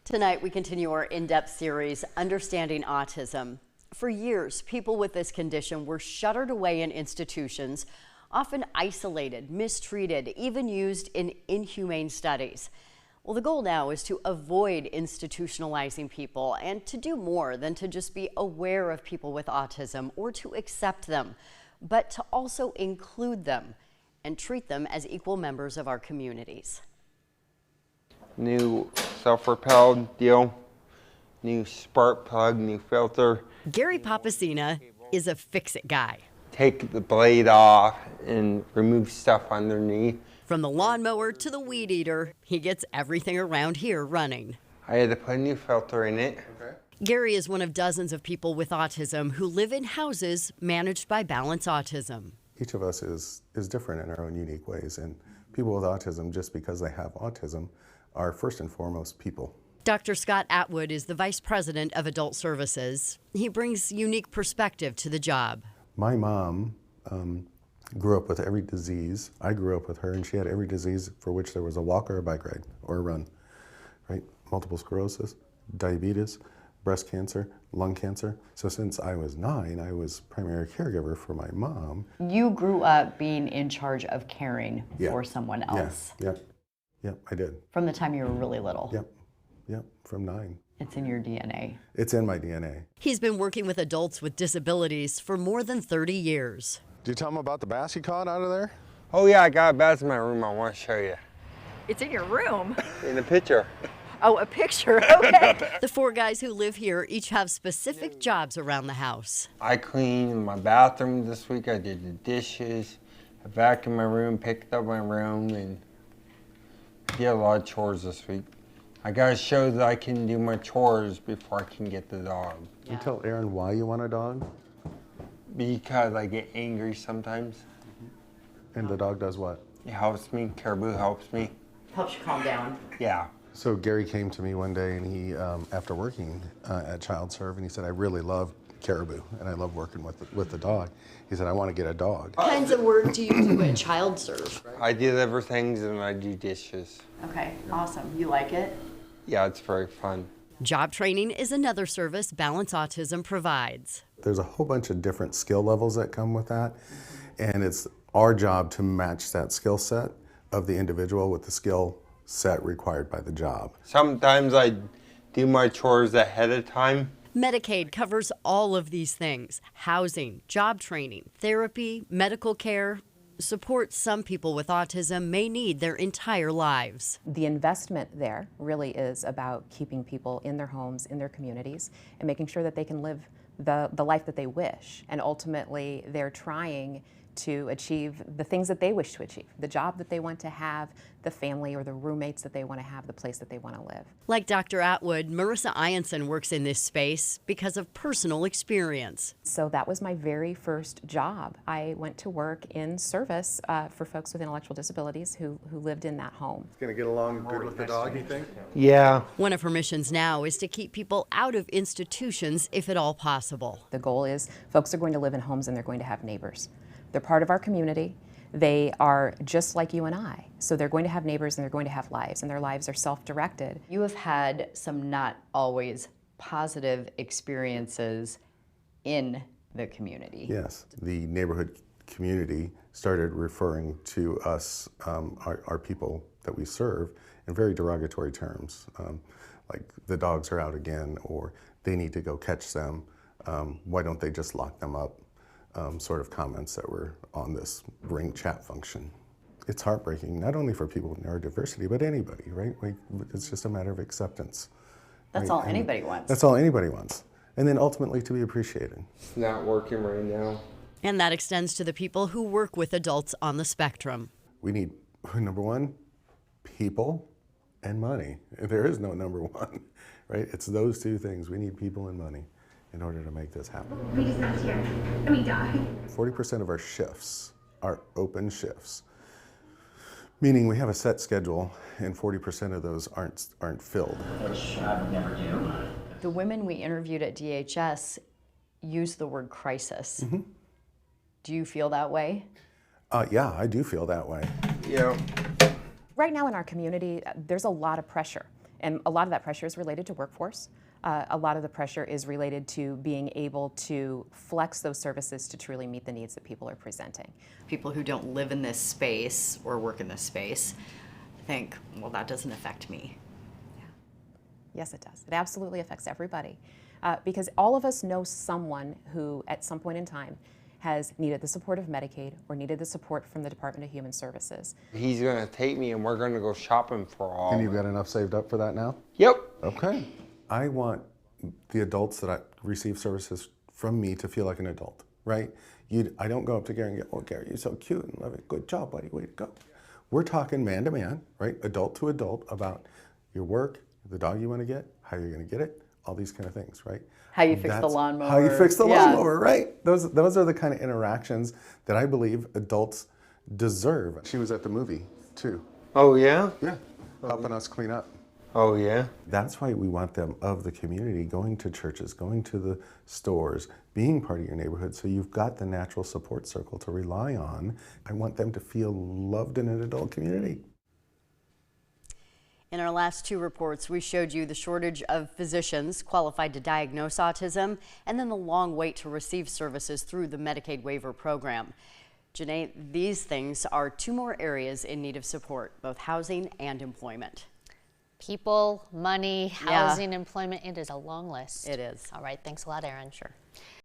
Tonight, we continue our in-depth series, Understanding Autism. For years, people with this condition were shuttered away in institutions, often isolated, mistreated, even used in inhumane studies. Well, the goal now is to avoid institutionalizing people and to do more than to just be aware of people with autism or to accept them, but to also include them and treat them as equal members of our communities. New self-propelled deal, new spark plug, new filter. Gary Papacina is a fix-it guy. Take the blade off and remove stuff underneath. From the lawnmower to the weed eater, he gets everything around here running. I had to put a new filter in it. Okay. Gary is one of dozens of people with autism who live in houses managed by Balance Autism. Each of us is different in our own unique ways, and people with autism, just because they have autism, are first and foremost people. Dr. Scott Atwood is the Vice President of Adult Services. He brings unique perspective to the job. My mom grew up with every disease. I grew up with her, and she had every disease for which there was a walk or a bike ride or a run, right? Multiple sclerosis, diabetes, breast cancer, lung cancer. So since I was 9, I was primary caregiver for my mom. You grew up being in charge of caring for someone else. Yep, I did. From the time you were really little. Yep, from 9. It's in your DNA. It's in my DNA. He's been working with adults with disabilities for more than 30 years. Did you tell him about the bass you caught out of there? Oh yeah, I got a bass in my room I want to show you. It's in your room? In the picture. Oh, a picture, okay. The 4 guys who live here each have specific jobs around the house. I cleaned my bathroom this week, I did the dishes, I vacuumed my room, picked up my room, and did a lot of chores this week. I gotta show that I can do my chores before I can get the dog. You tell Aaron why you want a dog? Because I get angry sometimes. And the dog does what? It helps me, Caribou helps me. Helps you calm down. Yeah. So Gary came to me one day, and he, after working at Child Serve, and he said, I really love Caribou, and I love working with the dog. He said, I want to get a dog. What kinds of work do you do at Child Serve? I deliver things and I do dishes. Okay, awesome. You like it? Yeah, it's very fun. Job training is another service Balance Autism provides. There's a whole bunch of different skill levels that come with that, and it's our job to match that skill set of the individual with the skill set required by the job. Sometimes I do my chores ahead of time. Medicaid covers all of these things: housing, job training, therapy, medical care, support some people with autism may need their entire lives. The investment there really is about keeping people in their homes, in their communities, and making sure that they can live the life that they wish. And ultimately, they're trying to achieve the things that they wish to achieve, the job that they want to have, the family or the roommates that they want to have, the place that they want to live. Like Dr. Atwood, Marissa Ianson works in this space because of personal experience. So that was my very first job. I went to work in service for folks with intellectual disabilities who lived in that home. It's going to get along good with the dog, you think? Yeah. One of her missions now is to keep people out of institutions if at all possible. The goal is folks are going to live in homes and they're going to have neighbors. They're part of our community. They are just like you and I. So they're going to have neighbors and they're going to have lives, and their lives are self-directed. You have had some not always positive experiences in the community. Yes, the neighborhood community started referring to us, our people that we serve, in very derogatory terms, like the dogs are out again, or they need to go catch them, why don't they just lock them up? Sort of comments that were on this ring chat function. It's heartbreaking, not only for people with neurodiversity, but anybody, right? It's just a matter of acceptance. That's all anybody wants. That's all anybody wants. And then ultimately to be appreciated. It's not working right now. And that extends to the people who work with adults on the spectrum. We need, number one, people and money. There is no number one, right? It's those two things. We need people and money in order to make this happen. We just left here and we die. 40% of our shifts are open shifts, meaning we have a set schedule and 40% of those aren't filled. Which I would never do. The women we interviewed at DHS used the word crisis. Mm-hmm. Do you feel that way? Yeah, I do feel that way. Yeah. Right now in our community, there's a lot of pressure. And a lot of that pressure is related to workforce. A lot of the pressure is related to being able to flex those services to truly meet the needs that people are presenting. People who don't live in this space or work in this space think, well, that doesn't affect me. Yes, it does. It absolutely affects everybody. Because all of us know someone who, at some point in time, has needed the support of Medicaid or needed the support from the Department of Human Services. He's gonna take me and we're gonna go shopping for all. And you've got enough saved up for that now? Yep. Okay. I want the adults that receive services from me to feel like an adult, right? I don't go up to Gary and go, oh, Gary, you're so cute and love it. Good job, buddy. Way to go. We're talking man to man, right? Adult to adult about your work, the dog you want to get, how you're going to get it, all these kind of things, right? How you fix the lawnmower. How you fix the lawnmower, right? Those are the kind of interactions that I believe adults deserve. She was at the movie, too. Oh, yeah? Yeah, helping us clean up. Oh, yeah? That's why we want them of the community, going to churches, going to the stores, being part of your neighborhood, so you've got the natural support circle to rely on. I want them to feel loved in an adult community. In our last two reports, we showed you the shortage of physicians qualified to diagnose autism and then the long wait to receive services through the Medicaid waiver program. Janae, these things are two more areas in need of support, both housing and employment. People, money, housing, employment, it is a long list. It is. All right, thanks a lot, Erin. Sure.